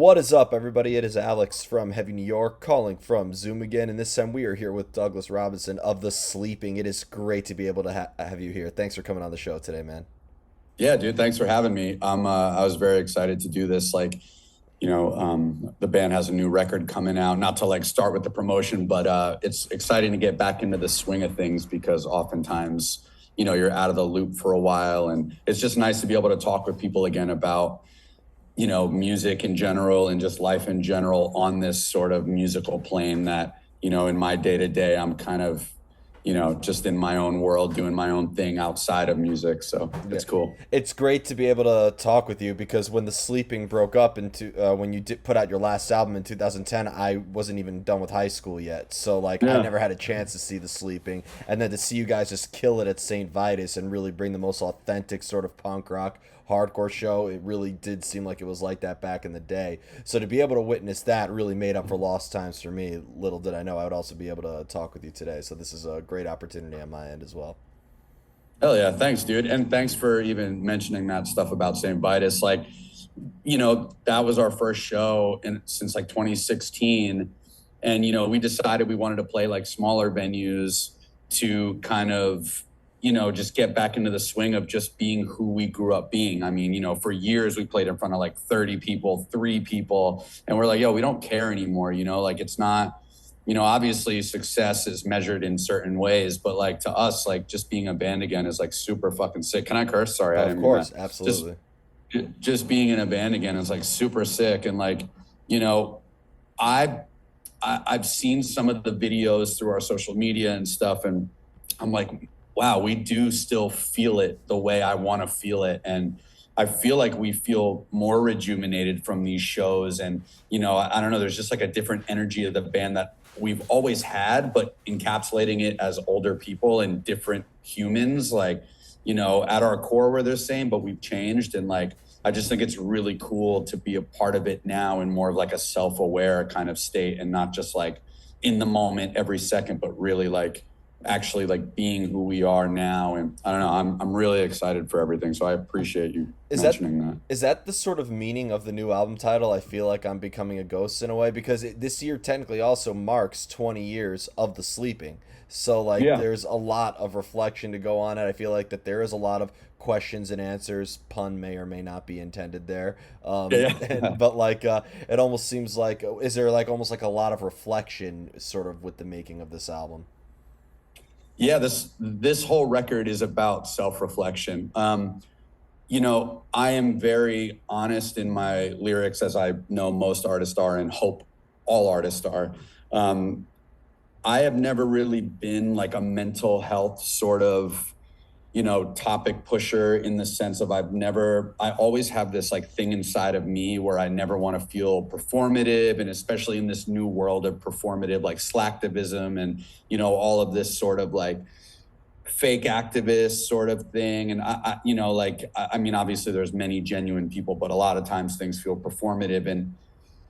What is up, everybody? It is Alex from Heavy New York calling from Zoom again, and this time we are here with Douglas Robinson of The Sleeping. It is great to be able to have you here. Thanks for coming on the show today, man. Yeah, dude, thanks for having me. I was very excited to do this. The band has a new record coming out, not to like start with the promotion, but it's exciting to get back into the swing of things because oftentimes, you're out of the loop for a while. And it's just nice to be able to talk with people again about, music in general and just life in general on this sort of musical plane that, in my day to day, I'm kind of just in my own world, doing my own thing outside of music. So Yeah, it's cool. it's great to be able to talk with you because when The Sleeping broke up into when you did put out your last album in 2010, I wasn't even done with high school yet. So like I Yeah. never had a chance to see The Sleeping, and then to see you guys just kill it at St. Vitus and really bring the most authentic sort of punk rock hardcore show, it really did seem like it was like that back in the day. So to be able to witness that really made up for lost times for me. Little did I know I would also be able to talk with you today. So this is a great opportunity on my end as well. Hell yeah. Thanks, dude. And thanks for even mentioning that stuff about St. Vitus. That was our first show since like 2016. And, we decided we wanted to play like smaller venues to kind of, just get back into the swing of just being who we grew up being. I mean, for years we played in front of like 30 people, 3 people, and we're like, yo, we don't care anymore. Like it's not, obviously success is measured in certain ways, but like to us, like just being a band again is like super fucking sick. Can I curse? Sorry, I Of didn't mean course, that. Just, absolutely. just being in a band again is like super sick. And like, you know, I, I've seen some of the videos through our social media and stuff, and I'm like, wow, we do still feel it the way I want to feel it. And I feel like we feel more rejuvenated from these shows. And, I don't know, there's just like a different energy of the band that we've always had, but encapsulating it as older people and different humans, like, at our core, we're the same, but we've changed. And like, I just think it's really cool to be a part of it now in more of like a self-aware kind of state and not just like in the moment every second, but really like actually like being who we are now. And I don't know, I'm really excited for everything. So I appreciate you Is that mentioning that. is that the sort of meaning of the new album title? I feel like I'm becoming a ghost in a way because this year technically also marks 20 years of The Sleeping. So like Yeah. there's a lot of reflection to go on it. I feel like that there is a lot of questions and answers. Pun may or may not be intended there. Yeah. And, but like it almost seems like is there like almost like a lot of reflection sort of with the making of this album? Yeah, this whole record is about self-reflection. I am very honest in my lyrics, as I know most artists are, and hope all artists are. Um, I have never really been like a mental health sort of, topic pusher in the sense of I always have this like thing inside of me where I never want to feel performative. And especially in this new world of performative, like slacktivism and, all of this sort of like fake activist sort of thing. And I mean, obviously there's many genuine people, but a lot of times things feel performative. And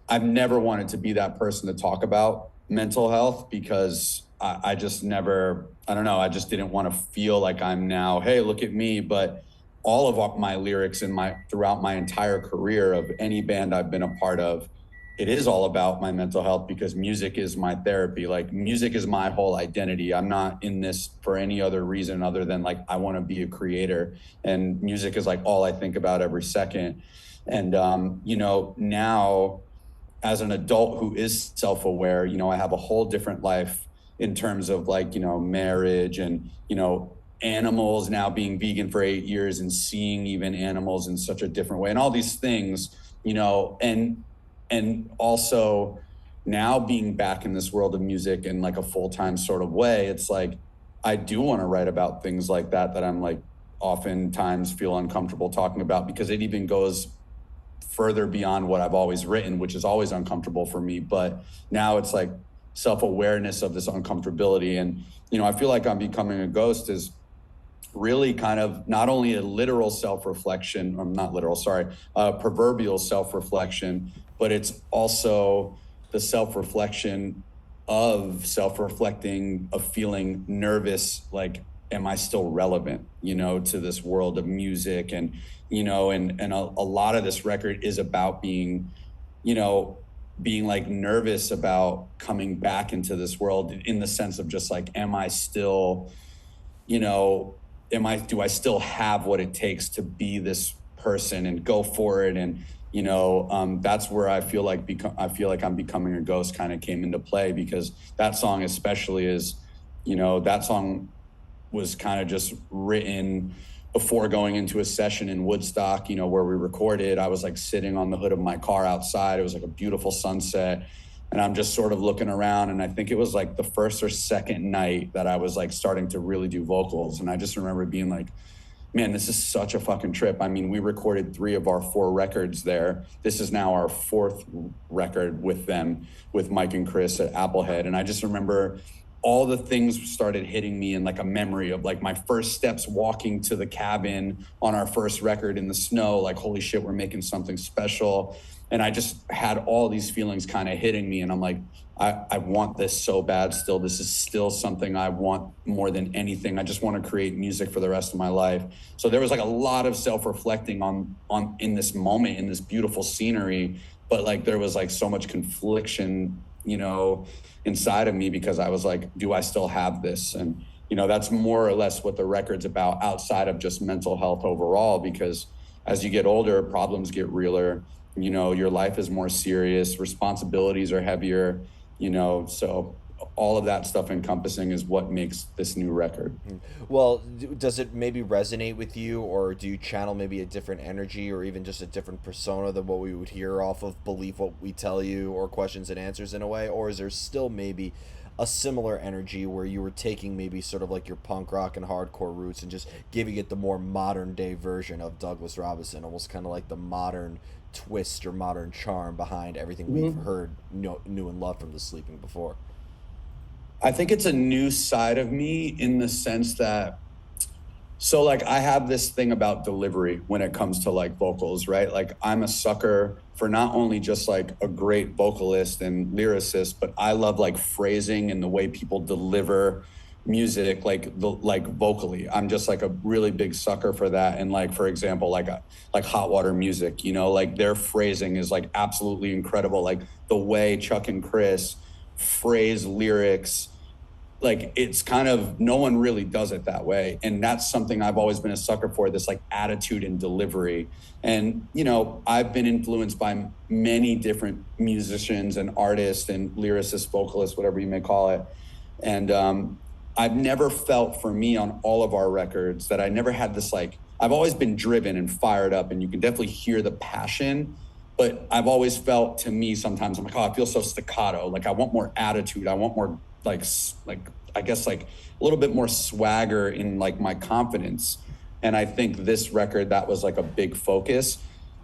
I've never wanted to be that person to talk about mental health because I just never, I don't know, I just didn't want to feel like I'm now, hey, look at me. But all of my lyrics throughout my entire career of any band I've been a part of, it is all about my mental health because music is my therapy. Like music is my whole identity. I'm not in this for any other reason other than like I want to be a creator, and music is like all I think about every second. And now as an adult who is self-aware, I have a whole different life in terms of like, marriage and, animals, now being vegan for 8 years and seeing even animals in such a different way and all these things, and also now being back in this world of music in like a full-time sort of way. It's like, I do want to write about things like that I'm like oftentimes feel uncomfortable talking about because it even goes further beyond what I've always written, which is always uncomfortable for me. But now it's like self-awareness of this uncomfortability. And, I feel like I'm becoming a ghost is really kind of not only a literal self-reflection, or not literal, sorry, proverbial self-reflection, but it's also the self-reflection of self-reflecting, of feeling nervous, like, am I still relevant, to this world of music? And, and a lot of this record is about being, you know, being like nervous about coming back into this world in the sense of just like, am I still, you know, do I still have what it takes to be this person and go for it? And, that's where I feel like I'm becoming a ghost kind of came into play, because that song especially is, that song was kind of just written before going into a session in Woodstock, where we recorded. I was like sitting on the hood of my car outside. It was like a beautiful sunset. And I'm just sort of looking around. And I think it was like the first or second night that I was like starting to really do vocals. And I just remember being like, man, this is such a fucking trip. I mean, we recorded 3 of our 4 records there. This is now our 4th record with them, with Mike and Chris at Applehead. And I just remember all the things started hitting me in like a memory of like my first steps walking to the cabin on our first record in the snow, like, holy shit, we're making something special. And I just had all these feelings kind of hitting me. And I'm like, I want this so bad still. This is still something I want more than anything. I just want to create music for the rest of my life. So there was like a lot of self-reflecting on in this moment, in this beautiful scenery, but like there was like so much confliction, inside of me, because I was like, do I still have this? And, that's more or less what the record's about, outside of just mental health overall, because as you get older, problems get realer, your life is more serious, responsibilities are heavier, so all of that stuff encompassing is what makes this new record. Well, does it maybe resonate with you, or do you channel maybe a different energy, or even just a different persona than what we would hear off of Believe What We Tell You or Questions and Answers in a way? Or is there still maybe a similar energy where you were taking maybe sort of like your punk rock and hardcore roots and just giving it the more modern day version of Douglas Robinson, almost kind of like the modern twist or modern charm behind everything we've heard, knew and loved from The Sleeping before? I think it's a new side of me in the sense that, so like I have this thing about delivery when it comes to like vocals, right? Like I'm a sucker for not only just like a great vocalist and lyricist, but I love like phrasing and the way people deliver music, like vocally. I'm just like a really big sucker for that. And like, for example, like Hot Water Music, like their phrasing is like absolutely incredible. Like the way Chuck and Chris phrase lyrics, like it's kind of, no one really does it that way. And that's something I've always been a sucker for, this like attitude and delivery. And I've been influenced by many different musicians and artists and lyricists, vocalists, whatever you may call it. And I've never felt, for me, on all of our records, that I never had this like, I've always been driven and fired up, and you can definitely hear the passion. But I've always felt, to me, sometimes I'm like, oh, I feel so staccato. Like I want more attitude. I want more like I guess like a little bit more swagger in like my confidence. And I think this record, that was like a big focus.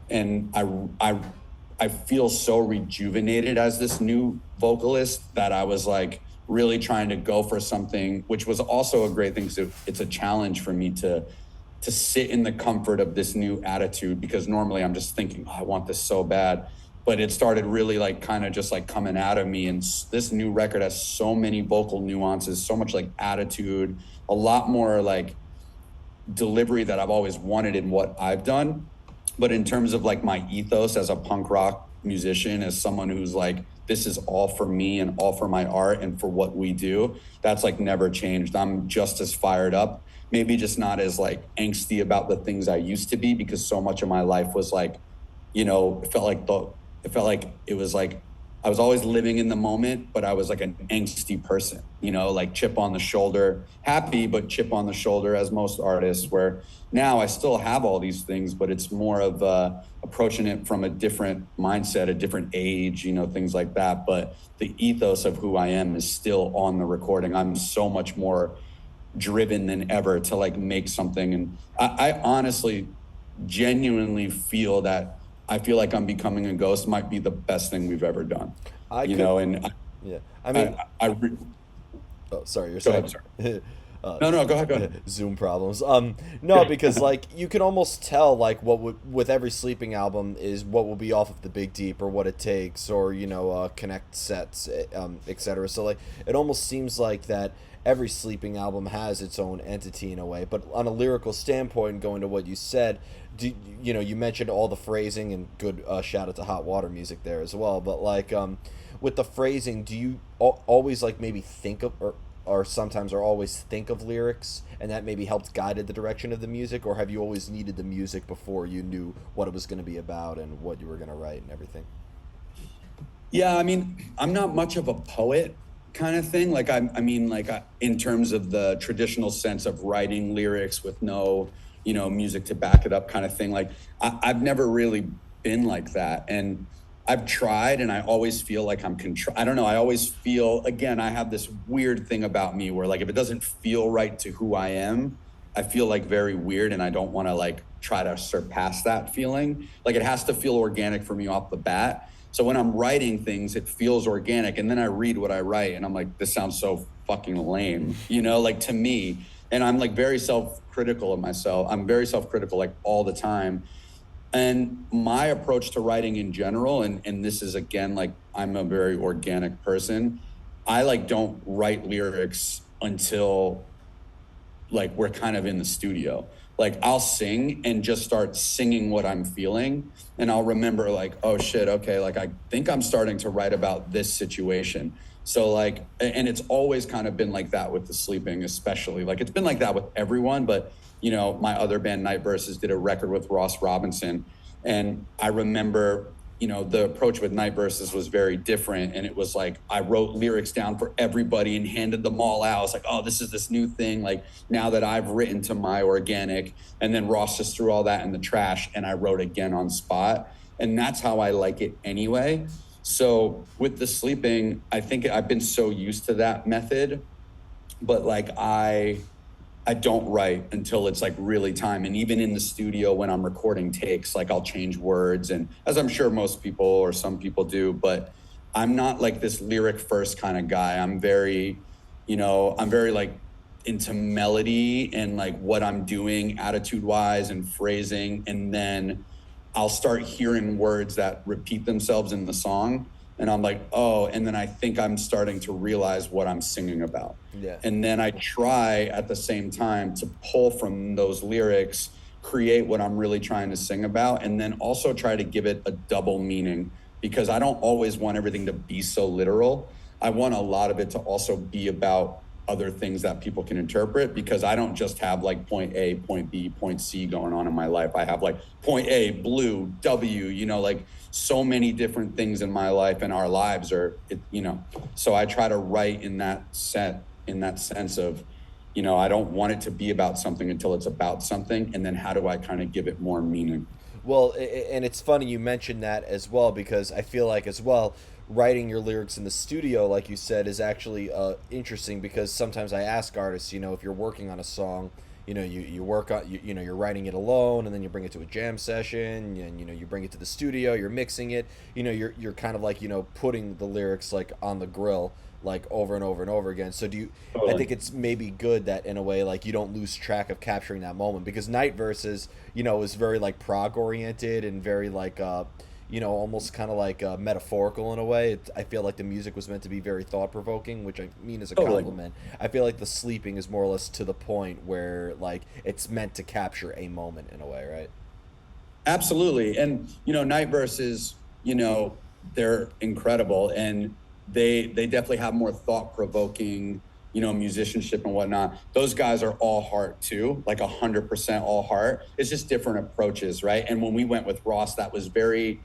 And I feel so rejuvenated as this new vocalist, that I was like really trying to go for something, which was also a great thing, because it's a challenge for me to sit in the comfort of this new attitude, because normally I'm just thinking, oh, I want this so bad. But it started really like kind of just like coming out of me. And this new record has so many vocal nuances, so much like attitude, a lot more like delivery that I've always wanted in what I've done. But in terms of like my ethos as a punk rock musician, as someone who's like, this is all for me and all for my art and for what we do, that's like never changed. I'm just as fired up, maybe just not as like angsty about the things I used to be, because so much of my life was like, it felt like it was like I was always living in the moment, but I was like an angsty person, like chip on the shoulder, happy, but chip on the shoulder, as most artists, where now I still have all these things, but it's more of approaching it from a different mindset, a different age, things like that. But the ethos of who I am is still on the recording. I'm so much more driven than ever to like make something. And I honestly, genuinely feel that I feel like I'm Becoming a Ghost might be the best thing we've ever done. I You could, know, and yeah. I mean, I oh, sorry, you're go saying. ahead, sir. No, no, go ahead, go ahead. Zoom problems. No, because like you can almost tell like what would with every sleeping album is what will be off of the Big Deep or what it takes or connect sets, etc. So like it almost seems like that every sleeping album has its own entity in a way. But on a lyrical standpoint, going to what you said, you mentioned all the phrasing and good shout out to Hot Water Music there as well. But like with the phrasing, do you always like maybe think of or sometimes or always think of lyrics and that maybe helped guided the direction of the music, or have you always needed the music before you knew what it was going to be about and what you were going to write and everything? Yeah, I mean, I'm not much of a poet kind of thing. Like, in terms of the traditional sense of writing lyrics with no, music to back it up kind of thing. Like, I've never really been like that. And I've tried, and I always feel like I don't know. I always feel, again, I have this weird thing about me where, like, if it doesn't feel right to who I am, I feel like very weird, and I don't want to like try to surpass that feeling. Like, it has to feel organic for me off the bat. So when I'm writing things, it feels organic. And then I read what I write and I'm like, this sounds so fucking lame, like to me. And I'm like very self-critical of myself. I'm very self-critical like all the time. And my approach to writing in general, and this is again, like I'm a very organic person. I like don't write lyrics until like we're kind of in the studio. Like I'll sing and just start singing what I'm feeling. And I'll remember like, oh shit, okay, like I think I'm starting to write about this situation. So like, and it's always kind of been like that with the sleeping, especially. Like it's been like that with everyone, but my other band Night Verses did a record with Ross Robinson. And I remember the approach with Night Verses was very different. And it was like, I wrote lyrics down for everybody and handed them all out. I was like, oh, this is this new thing. Like now that I've written to my organic, and then Ross just threw all that in the trash and I wrote again on spot. And that's how I like it anyway. So with the sleeping, I think I've been so used to that method, but like I don't write until it's like really time. And even in the studio when I'm recording takes, like I'll change words, and as I'm sure most people or some people do, but I'm not like this lyric first kind of guy. I'm very like into melody and like what I'm doing attitude wise and phrasing. And then I'll start hearing words that repeat themselves in the song. And I'm like, oh, and then I think I'm starting to realize what I'm singing about. Yeah. And then I try at the same time to pull from those lyrics, create what I'm really trying to sing about, and then also try to give it a double meaning, because I don't always want everything to be so literal. I want a lot of it to also be about other things that people can interpret, because I don't just have like point A, point B, point C going on in my life. I have like point A, blue, W, like so many different things in my life, and our lives are, so I try to write in that sense of, I don't want it to be about something until it's about something. And then how do I kind of give it more meaning? Well, and it's funny you mentioned that as well, because I feel like as well writing your lyrics in the studio, like you said, is actually interesting, because sometimes I ask artists, if you're working on a song, you work on you're writing it alone, and then you bring it to a jam session, and you bring it to the studio, you're mixing it, you're kind of like putting the lyrics like on the grill like over and over and over again. So I think it's maybe good that in a way like you don't lose track of capturing that moment, because Night Verses is very like prog oriented and very like almost kind of like metaphorical in a way. I feel like the music was meant to be very thought provoking, which I mean as a compliment. I feel like the sleeping is more or less to the point where like it's meant to capture a moment in a way, right? Absolutely. And Night Verses, they're incredible, and they definitely have more thought provoking musicianship and whatnot. Those guys are all heart too, like 100% all heart. It's just different approaches, right? And when we went with Ross, that was very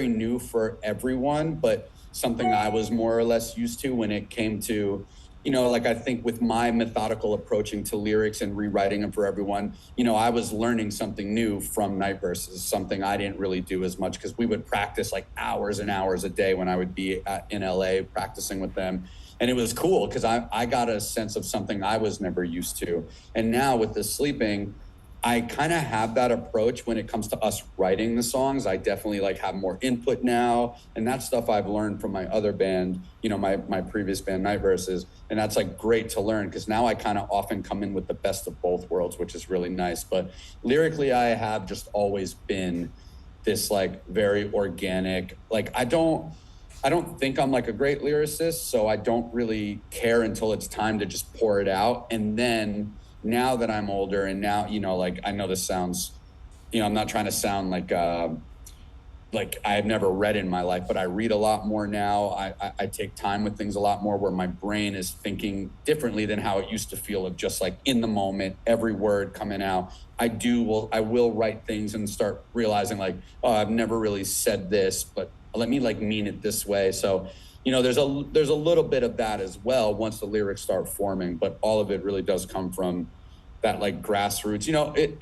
new for everyone, but something I was more or less used to when it came to, like I think with my methodical approaching to lyrics and rewriting them for everyone, I was learning something new from Night Verses, something I didn't really do as much, because we would practice like hours and hours a day when I would be in LA practicing with them. And it was cool because I got a sense of something I was never used to. And now with the sleeping, I kind of have that approach when it comes to us writing the songs. I definitely like have more input now, and that's stuff I've learned from my other band, my previous band, Night Verses, and that's like great to learn because now I kind of often come in with the best of both worlds, which is really nice. But lyrically, I have just always been this like very organic. Like I don't think I'm like a great lyricist, so I don't really care until it's time to just pour it out, and then now that I'm older and now, like I know this sounds, I'm not trying to sound like I've never read in my life, but I read a lot more now. I take time with things a lot more where my brain is thinking differently than how it used to feel of just like in the moment, every word coming out. I will write things and start realizing like, oh, I've never really said this, but let me like mean it this way. So, there's a little bit of that as well once the lyrics start forming, but all of it really does come from that like grassroots.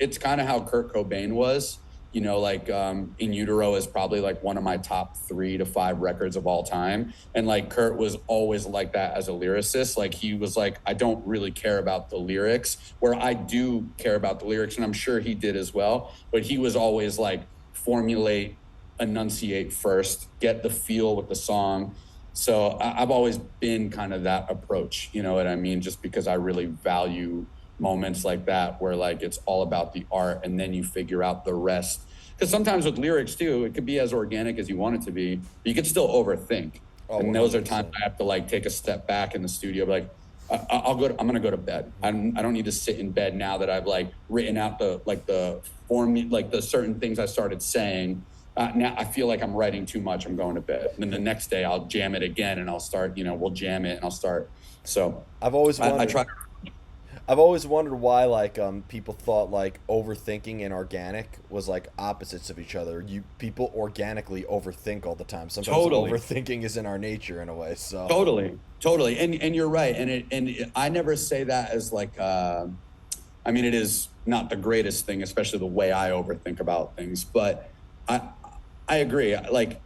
It's kind of how Kurt Cobain was. Like In Utero is probably like one of my top 3 to 5 records of all time. And like Kurt was always like that as a lyricist. Like he was like, I don't really care about the lyrics, where I do care about the lyrics, and I'm sure he did as well. But he was always like formulate, enunciate first, get the feel with the song. So I've always been kind of that approach, you know what I mean? Just because I really value moments like that where like it's all about the art and then you figure out the rest. Because sometimes with lyrics too, it could be as organic as you want it to be, but you could still overthink. Oh, and those are 100%. times I have to like take a step back in the studio, like I'm gonna go to bed. I don't need to sit in bed now that I've like written out the form, like the certain things I started saying. Now I feel like I'm writing too much. I'm going to bed. And then the next day I'll jam it again and I'll start, we'll jam it and I'll start. So I've always wondered. I try. I've always wondered why like people thought like overthinking and organic was like opposites of each other. People organically overthink all the time. Sometimes Totally. overthinking is in our nature in a way. So Totally. And you're right. I never say that as like, I mean, it is not the greatest thing, especially the way I overthink about things, but I agree. Like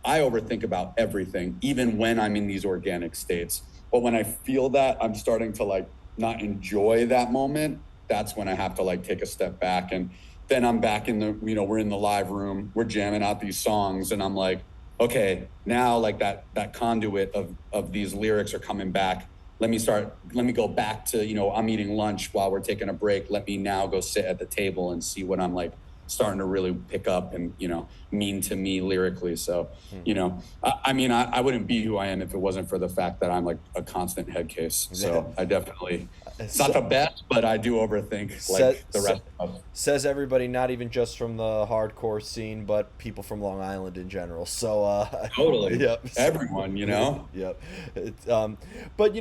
I overthink about everything, even when I'm in these organic states. But when I feel that I'm starting to like not enjoy that moment, that's when I have to like take a step back. And then I'm back in the, we're in the live room, we're jamming out these songs, and I'm like, okay, now like that conduit of these lyrics are coming back. Let me go back to, I'm eating lunch while we're taking a break. Let me now go sit at the table and see what I'm like starting to really pick up and, mean to me lyrically. So, I mean, I wouldn't be who I am if it wasn't for the fact that I'm like a constant head case. So I definitely, it's not the best, but I do overthink like the rest of us. Says everybody, not even just from the hardcore scene, but people from Long Island in general. So totally, yep. Everyone, Yep. But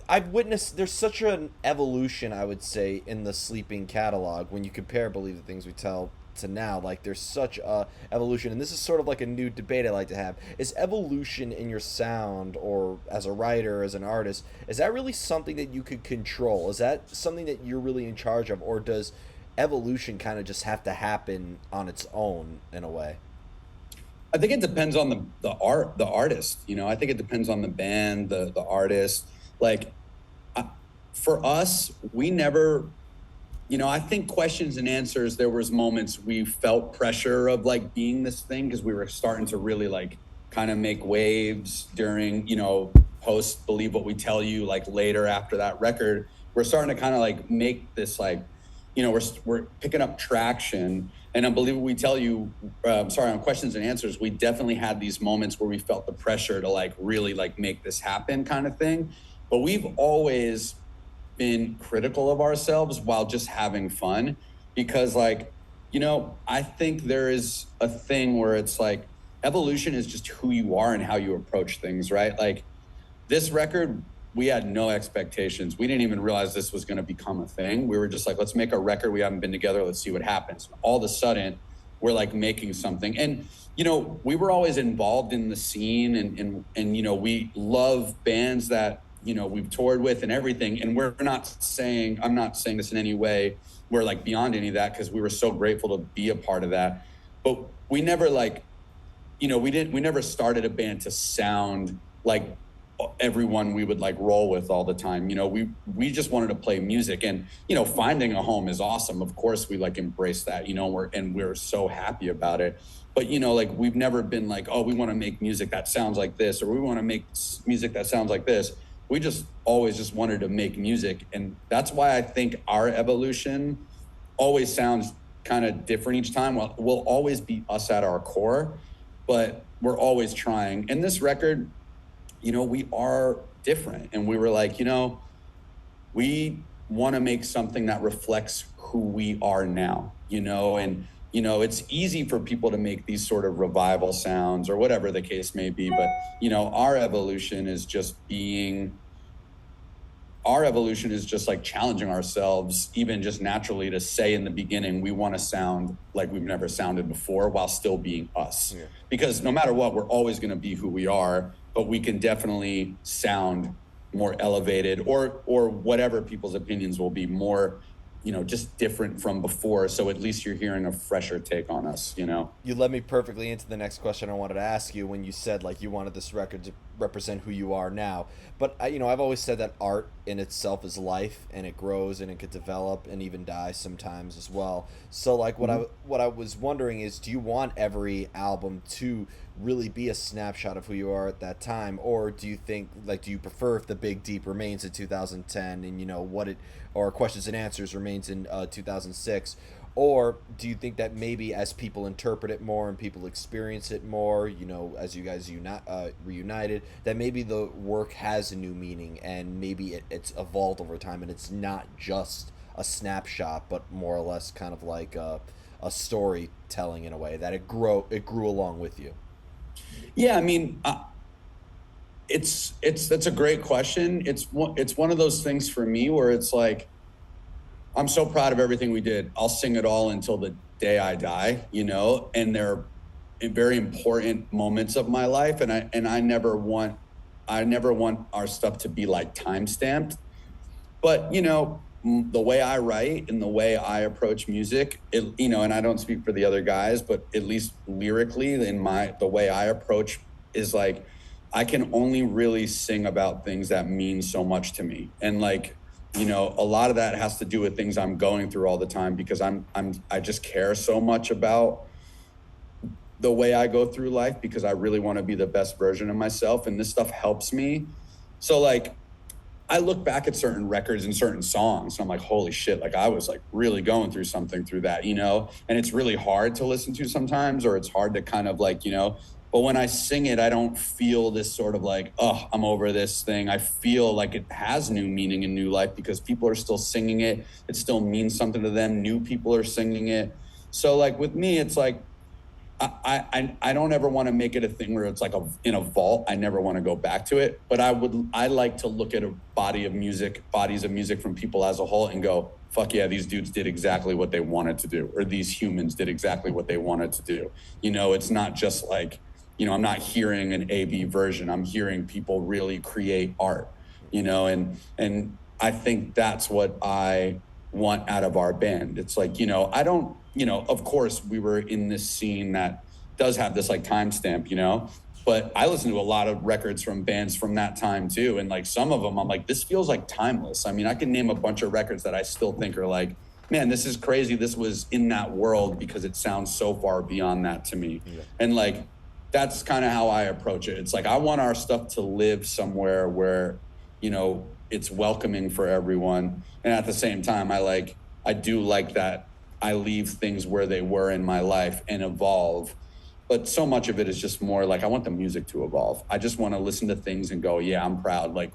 I've witnessed there's such an evolution, I would say, in the Sleeping catalog when you compare Believe the Things We Tell to now. Like there's such a evolution, and this is sort of like a new debate I like to have. Is evolution in your sound, or as a writer, as an artist, is that really something that you could control? Is that something that you're really in charge of, or does evolution kind of just have to happen on its own in a way? I think it depends on the artist. I think it depends on the band, the artist. Like for us, we never, I think Questions and Answers, there was moments we felt pressure of like being this thing because we were starting to really like kind of make waves during, post Believe What We Tell You, like later after that record. We're starting to kind of like make this like, we're picking up traction. And on Believe What We Tell You, on Questions and Answers, we definitely had these moments where we felt the pressure to like really like make this happen kind of thing. But we've always been critical of ourselves while just having fun, because like, I think there is a thing where it's like evolution is just who you are and how you approach things, right? Like this record, we had no expectations. We didn't even realize this was going to become a thing. We were just like, let's make a record. We haven't been together. Let's see what happens. All of a sudden, we're like making something. And, we were always involved in the scene and we love bands that, we've toured with and everything. And I'm not saying this in any way, we're like beyond any of that, because we were so grateful to be a part of that. But we never like, we never started a band to sound like everyone we would like roll with all the time. You know, we just wanted to play music, and you know, finding a home is awesome. Of course, we like embrace that. You know, we're so happy about it. But you know, like we've never been like, oh, we want to make music that sounds like this, or we want to make music that sounds like this. We just always just wanted to make music, and that's why I think our evolution always sounds kind of different each time. Well, we'll always be us at our core, but we're always trying. And this record, you know, we are different. And we were like, you know, we want to make something that reflects who we are now, you know, and, you know, it's easy for people to make these sort of revival sounds or whatever the case may be. But, you know, our evolution is just like challenging ourselves, even just naturally, to say in the beginning, we want to sound like we've never sounded before while still being us. Yeah. Because no matter what, we're always going to be who we are, but we can definitely sound more elevated, or whatever people's opinions will be, more, you know, just different from before. So at least you're hearing a fresher take on us, you know? You led me perfectly into the next question I wanted to ask you when you said like you wanted this record to represent who you are now. But you know, I've always said that art in itself is life, and it grows and it could develop and even die sometimes as well. So like what I was wondering is, do you want every album to really be a snapshot of who you are at that time, or do you think, like, do you prefer if the Big Deep remains in 2010 and, you know, what it, or Questions and Answers remains in 2006? Or do you think that maybe as people interpret it more and people experience it more, you know, as you guys reunited, that maybe the work has a new meaning and maybe it's evolved over time and it's not just a snapshot, but more or less kind of like a storytelling in a way, that it grew along with you? Yeah, I mean, that's a great question. It's one of those things for me where it's like, I'm so proud of everything we did. I'll sing it all until the day I die, you know, and they're very important moments of my life. And I never want our stuff to be like time stamped. But, you know, the way I write and the way I approach music, you know, and I don't speak for the other guys, but at least lyrically, the way I approach is like, I can only really sing about things that mean so much to me. And like, you know, a lot of that has to do with things I'm going through all the time, because I just care so much about the way I go through life, because I really want to be the best version of myself. And this stuff helps me. So like, I look back at certain records and certain songs and I'm like, holy shit, like I was like really going through something through that, you know, and it's really hard to listen to sometimes, or it's hard to kind of like, you know, but when I sing it, I don't feel this sort of like, oh, I'm over this thing. I feel like it has new meaning and new life because people are still singing it. It still means something to them. New people are singing it. So like with me, it's like, I don't ever want to make it a thing where it's like in a vault. I never want to go back to it, but I like to look at bodies of music from people as a whole and go, fuck yeah, these dudes did exactly what they wanted to do, or these humans did exactly what they wanted to do. You know, it's not just like, you know, I'm not hearing an A/B version. I'm hearing people really create art, you know, and I think that's what I want out of our band. It's like, you know, I don't, you know, of course we were in this scene that does have this like timestamp, you know, but I listen to a lot of records from bands from that time too. And like some of them, I'm like, this feels like timeless. I mean, I can name a bunch of records that I still think are like, man, this is crazy. This was in that world, because it sounds so far beyond that to me. Yeah. And like, that's kind of how I approach it. It's like, I want our stuff to live somewhere where, you know, it's welcoming for everyone. And at the same time, I do like that I leave things where they were in my life and evolve. But so much of it is just more like, I want the music to evolve. I just want to listen to things and go, yeah, I'm proud. Like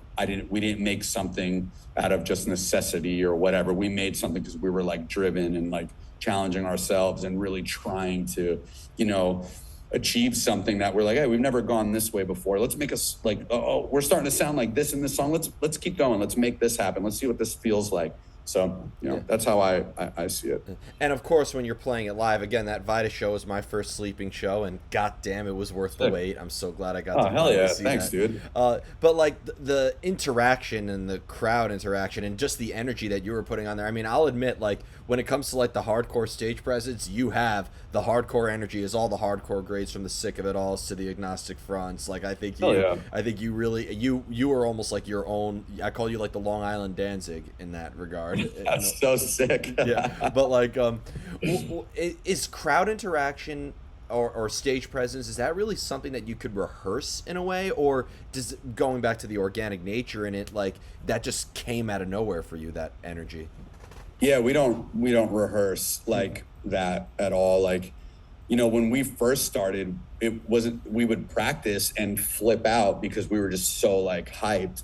we didn't make something out of just necessity or whatever. We made something because we were like driven and like challenging ourselves and really trying to, you know, achieve something that we're like, hey, we've never gone this way before. Let's make us like, oh, we're starting to sound like this in this song. Let's keep going. Let's make this happen. Let's see what this feels like. So, Yeah. that's how I see it. And of course, when you're playing it live, again, that Vita show was my first sleeping show, and goddamn, it was worth the Sick. wait. I'm so glad I got to Oh, hell finally yeah. see Thanks, that. dude. But like the interaction and the crowd interaction and just the energy that you were putting on there. I mean, I'll admit, like when it comes to like the hardcore stage presence, you have the hardcore energy, is all the hardcore grades from the Sick of It Alls to the Agnostic Fronts. Like Hell yeah. I think you really, you are almost like your own. I call you like the Long Island Danzig in that regard. That's so sick. Yeah, but like, is crowd interaction or stage presence, is that really something that you could rehearse in a way, or does going back to the organic nature in it, like that just came out of nowhere for you, that energy? Yeah, we don't rehearse like that at all. Like, when we first started, it wasn't we would practice and flip out because we were just so like hyped.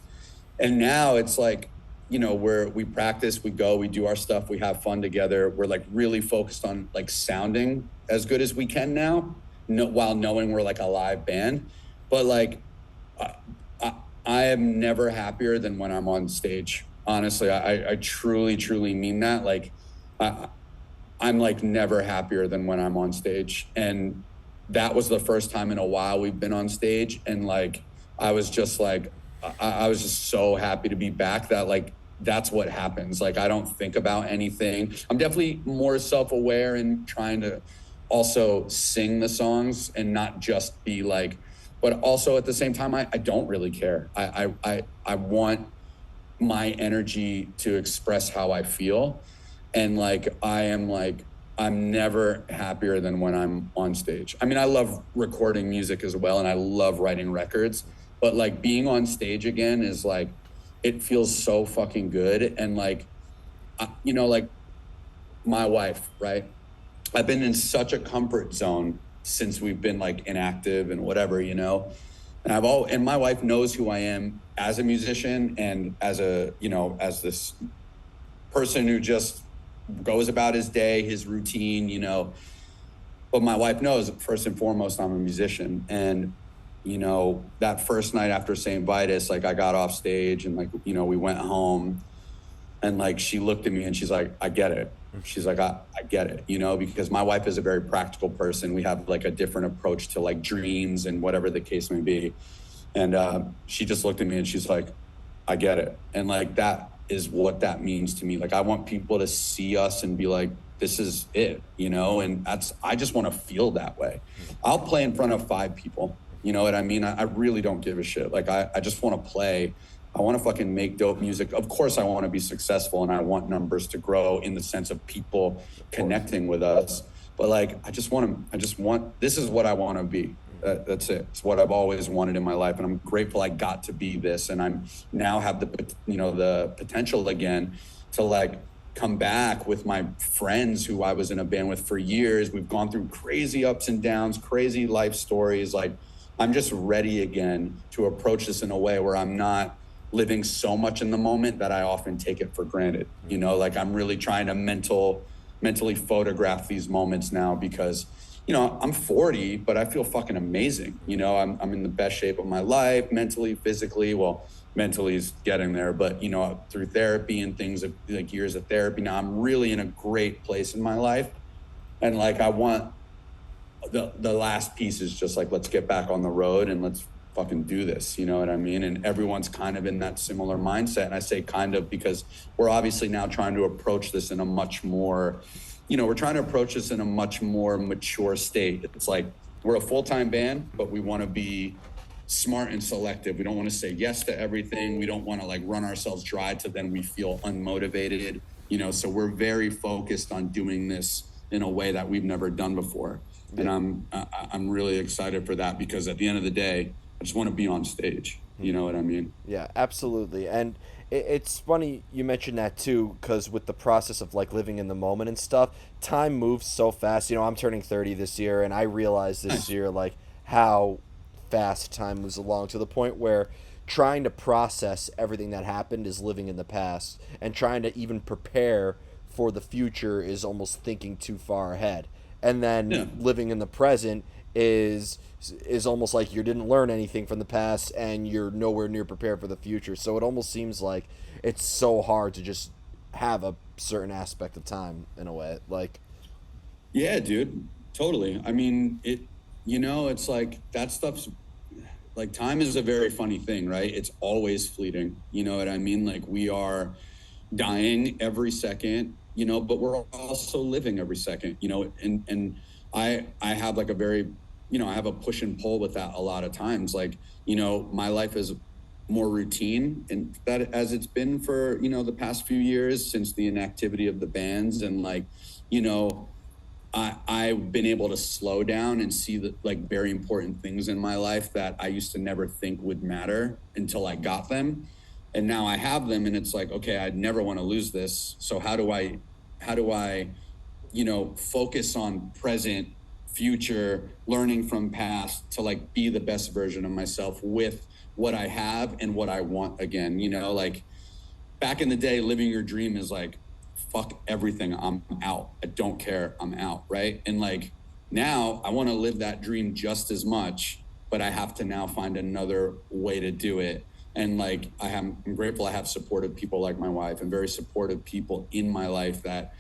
And now it's like, we practice, we go, we do our stuff, we have fun together. We're like really focused on like sounding as good as we can now, while knowing we're like a live band. But like, I, I, I am never happier than when I'm on stage. Honestly, I truly, truly mean that. Like, I, I'm like never happier than when I'm on stage. And that was the first time in a while we've been on stage. And like, I was just like, I was just so happy to be back that like, that's what happens. Like, I don't think about anything. I'm definitely more self-aware and trying to also sing the songs and not just be like, but also at the same time, I don't really care. I want my energy to express how I feel. And like, I'm never happier than when I'm on stage. I mean, I love recording music as well, and I love writing records, but like being on stage again is like, it feels so fucking good. And like, like my wife, right? I've been in such a comfort zone since we've been like inactive and whatever, and and my wife knows who I am as a musician and as as this person who just goes about his day, his routine. But my wife knows first and foremost, I'm a musician. And, that first night after St. Vitus, like I got off stage and like, we went home and like, she looked at me and she's like, I get it. She's like, I get it, because my wife is a very practical person. We have like a different approach to like dreams and whatever the case may be. And she just looked at me and she's like, I get it. And like, that is what that means to me. Like, I want people to see us and be like, this is it, and I just want to feel that way. I'll play in front of 5 people. You know what I mean? I really don't give a shit. Like, I just want to play. I want to fucking make dope music. Of course, I want to be successful and I want numbers to grow in the sense of people connecting with us. But like, this is what I want to be. That's it. It's what I've always wanted in my life. And I'm grateful I got to be this. And I'm now have the potential again to like come back with my friends who I was in a band with for years. We've gone through crazy ups and downs, crazy life stories. Like, I'm just ready again to approach this in a way where I'm not living so much in the moment that I often take it for granted. Like I'm really trying to mentally photograph these moments now because, I'm 40, but I feel fucking amazing. I'm in the best shape of my life, mentally, physically. Well, mentally is getting there, but through therapy and things like years of therapy, now I'm really in a great place in my life. And like, I want the last piece is just like, let's get back on the road and let's fucking do this. You know what I mean? And everyone's kind of in that similar mindset. And I say kind of because we're obviously now trying to approach this in a much more, we're trying to approach this in a much more mature state. It's like, we're a full-time band, but we want to be smart and selective. We don't want to say yes to everything. We don't want to like run ourselves dry to then we feel unmotivated, so we're very focused on doing this in a way that we've never done before. And I'm really excited for that because at the end of the day, I just want to be on stage. You know what I mean? Yeah, absolutely. And it's funny you mentioned that too, because with the process of like living in the moment and stuff, time moves so fast. I'm turning 30 this year, and I realized this year like how fast time moves along to the point where trying to process everything that happened is living in the past, and trying to even prepare for the future is almost thinking too far ahead. And then living in the present is almost like you didn't learn anything from the past and you're nowhere near prepared for the future. So it almost seems like it's so hard to just have a certain aspect of time in a way. Like, Yeah, dude, totally. I mean, it's like that stuff's like time is a very funny thing, right? It's always fleeting. You know what I mean? Like we are dying every second, but we're also living every second, and I have like a very, I have a push and pull with that a lot of times. Like, my life is more routine and that as it's been for, the past few years since the inactivity of the bands and like, you know, I've been able to slow down and see the like very important things in my life that I used to never think would matter until I got them. And now I have them and it's like, okay, I'd never want to lose this. So how do I, focus on present, future, learning from past to like be the best version of myself with what I have and what I want again, like back in the day, living your dream is like, fuck everything. I'm out. I don't care. I'm out. Right. And like now I want to live that dream just as much, but I have to now find another way to do it. And like I'm grateful I have supportive people like my wife and very supportive people in my life that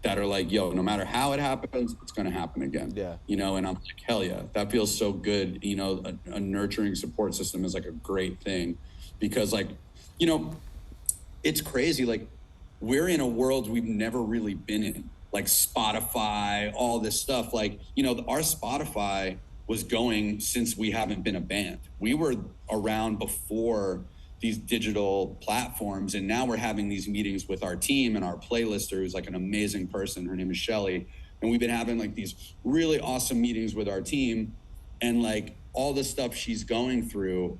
are like, yo, no matter how it happens, it's going to happen again. yeah, And I'm like, hell yeah, that feels so good. A nurturing support system is like a great thing because like, you know, it's crazy. Like we're in a world we've never really been in, like Spotify, all this stuff. Like, our Spotify was going since we haven't been a band. We were around before these digital platforms. And now we're having these meetings with our team and our playlister, who's like an amazing person. Her name is Shelly. And we've been having like these really awesome meetings with our team. And like all the stuff she's going through,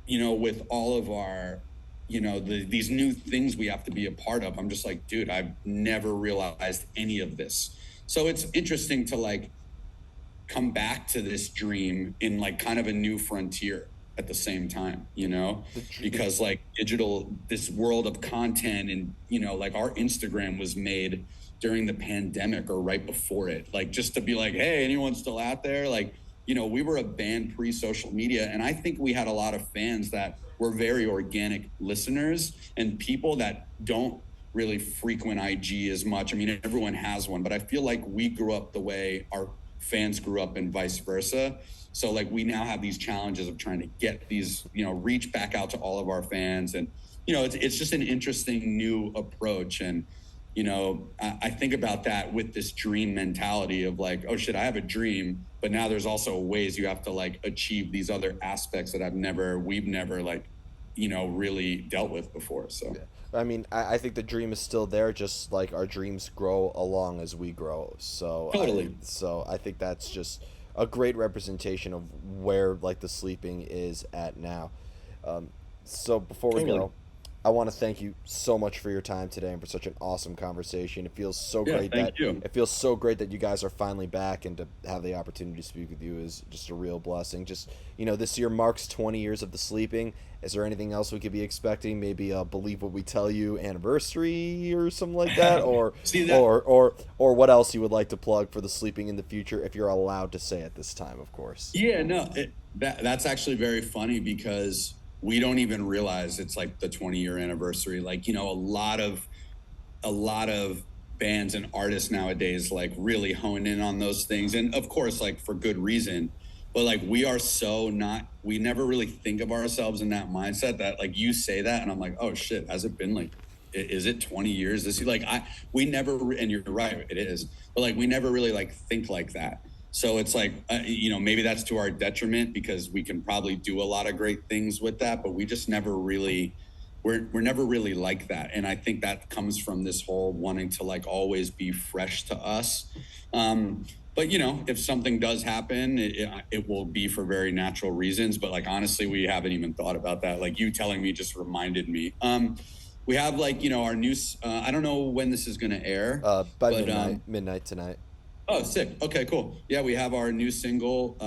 with all of our, these new things we have to be a part of. I'm just like, dude, I've never realized any of this. So it's interesting to like come back to this dream in like kind of a new frontier at the same time, because like this world of content and, like our Instagram was made during the pandemic or right before it, like just to be like, hey, anyone still out there? Like, we were a band pre-social media. And I think we had a lot of fans that were very organic listeners and people that don't really frequent IG as much. I mean, everyone has one, but I feel like we grew up the way our fans grew up and vice versa. So like we now have these challenges of trying to get these, reach back out to all of our fans. And, it's just an interesting new approach. And, I think about that with this dream mentality of like, oh shit, I have a dream, but now there's also ways you have to like achieve these other aspects that we've never like, really dealt with before. So. yeah. I mean, I think the dream is still there, just like our dreams grow along as we grow. Totally. So I think that's just a great representation of where like the sleeping is at now. Um, so before we Totally. go, I want to thank you so much for your time today and for such an awesome conversation. Yeah. Thank you. It feels so great that you guys are finally back, and to have the opportunity to speak with you is just a real blessing. Just this year marks 20 years of the sleeping. Is there anything else we could be expecting? Maybe a believe what we tell you anniversary or something like that, or See that? or what else you would like to plug for the sleeping in the future, if you're allowed to say at this time, of course. Yeah, no, that's actually very funny because we don't even realize it's like the 20-year anniversary. Like, a lot of bands and artists nowadays like really hone in on those things. And of course, like for good reason. But like we never really think of ourselves in that mindset that like you say that and I'm like, oh shit, has it been like is it 20 years this year? Like we never, and you're right, it is, but like we never really like think like that. So it's like, maybe that's to our detriment because we can probably do a lot of great things with that, but we just never really, we're never really like that. And I think that comes from this whole wanting to like always be fresh to us. But if something does happen, it will be for very natural reasons. But like, honestly, we haven't even thought about that. Like you telling me just reminded me. We have like, our new, I don't know when this is going to air, By but midnight tonight. oh, sick. Okay, cool. Yeah, we have our new single,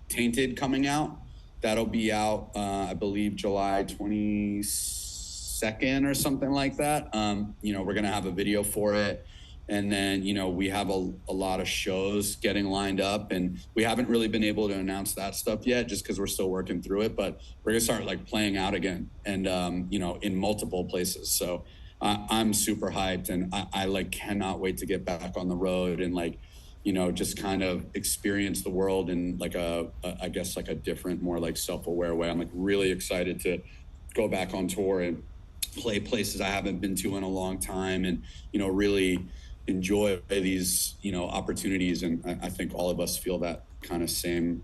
Tainted, coming out. That'll be out, I believe, July 22nd or something like that. We're going to have a video for it. And then, we have a lot of shows getting lined up, and we haven't really been able to announce that stuff yet just because we're still working through it. But we're going to start like playing out again and, in multiple places. So I'm super hyped, and I like cannot wait to get back on the road and like, just kind of experience the world in like I guess like a different, more like self-aware way. I'm like really excited to go back on tour and play places I haven't been to in a long time, and really enjoy these opportunities. And I think all of us feel that kind of same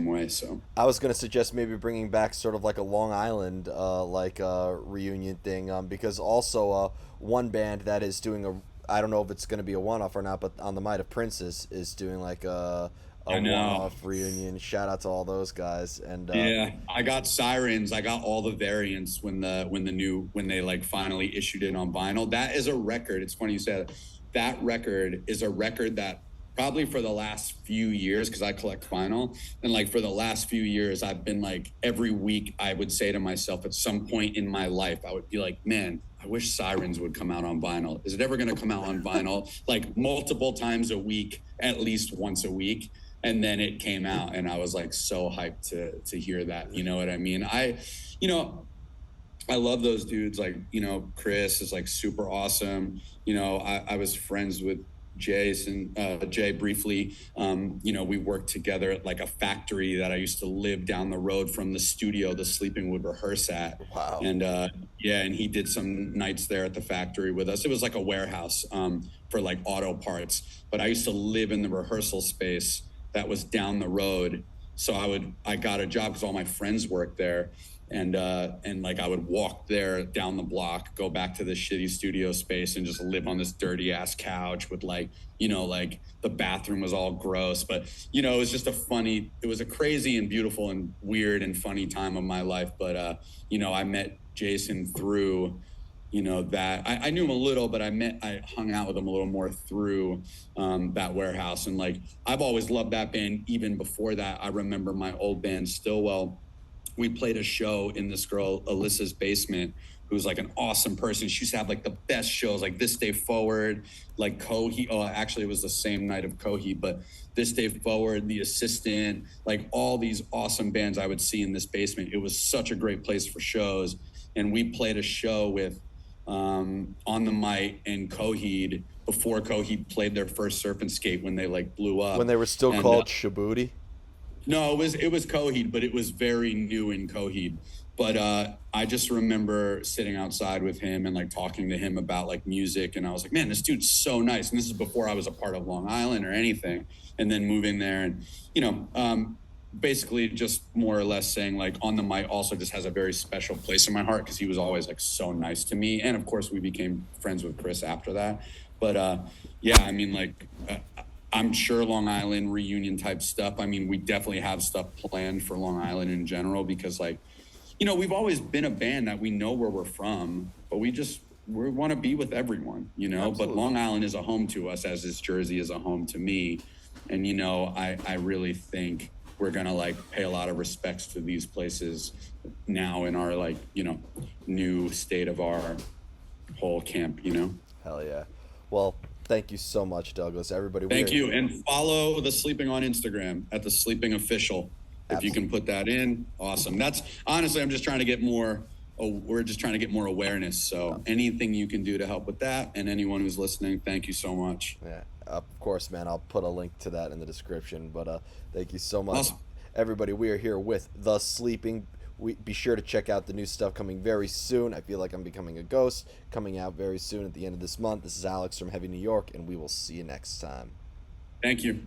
way. So I was gonna suggest maybe bringing back sort of like a Long Island reunion thing, because also one band that is doing a, I don't know if it's gonna be a one off or not, but on the Might of Princes is doing like a I one know. off reunion. Shout out to all those guys. And Yeah, I got Sirens. I got all the variants when they like finally issued it on vinyl. That is a record. It's funny you said that record is a record that probably for the last few years, because I collect vinyl, and like for the last few years, I've been like every week I would say to myself at some point in my life, I would be like, man, I wish Sirens would come out on vinyl. Is it ever going to come out on vinyl? Like multiple times a week, at least once a week. And then it came out, and I was like so hyped to hear that. You know what I mean? You know, I love those dudes. Like, Chris is like super awesome. I was friends with Jay briefly. We worked together at like a factory that I used to live down the road from the studio the Sleeping would rehearse at. wow, And yeah, and he did some nights there at the factory with us. It was like a warehouse for like auto parts, but I used to live in the rehearsal space that was down the road. So I got a job because all my friends worked there, and like I would walk there down the block, go back to the shitty studio space, and just live on this dirty ass couch with like the bathroom was all gross, but it was just it was a crazy and beautiful and weird and funny time of my life. But I met Jason through that I knew him a little, but I hung out with him a little more through that warehouse. And like, I've always loved that band. Even before that, I remember my old band Stillwell. We played a show in this girl, Alyssa's basement, who's like an awesome person. She used to have like the best shows, like This Day Forward, like Coheed. Oh, actually it was the same night of Coheed, but This Day Forward, The Assistant, like all these awesome bands I would see in this basement. It was such a great place for shows. And we played a show with On the Might and Coheed before Coheed played their first Surf and Skate when they like blew when up. they were still And called Shabuti. no, it was Coheed, but it was very new in Coheed. But I just remember sitting outside with him and like talking to him about like music, and I was like, man, this dude's so nice. And this is before I was a part of Long Island or anything. And then moving there, and basically just more or less saying like On the Mic also just has a very special place in my heart because he was always like so nice to me. And of course, we became friends with Chris after that. But yeah, I mean, like. I'm sure Long Island reunion type stuff. I mean, we definitely have stuff planned for Long Island in general because, like, we've always been a band that we know where we're from, but we want to be with everyone, But Absolutely. Long Island is a home to us, as is Jersey is a home to me. And, I really think we're going to, like, pay a lot of respects to these places now in our, like, new state of our whole camp. Hell yeah. Well, thank you so much, Douglas. Everybody, we Thank are you. And follow the Sleeping on Instagram at the Sleeping Official. If you absolutely. can put that in, awesome. That's honestly, I'm just trying to get more. We're just trying to get more awareness. So anything you can do to help with that, and anyone who's listening, thank you so much. Yeah, of course, man. I'll put a link to that in the description. But thank you so much, Awesome. everybody. We are here with the Sleeping. We be sure to check out the new stuff coming very soon. I feel like I'm becoming a ghost. Coming out very soon at the end of this month. This is Alex from Heavy New York, and we will see you next time. Thank you.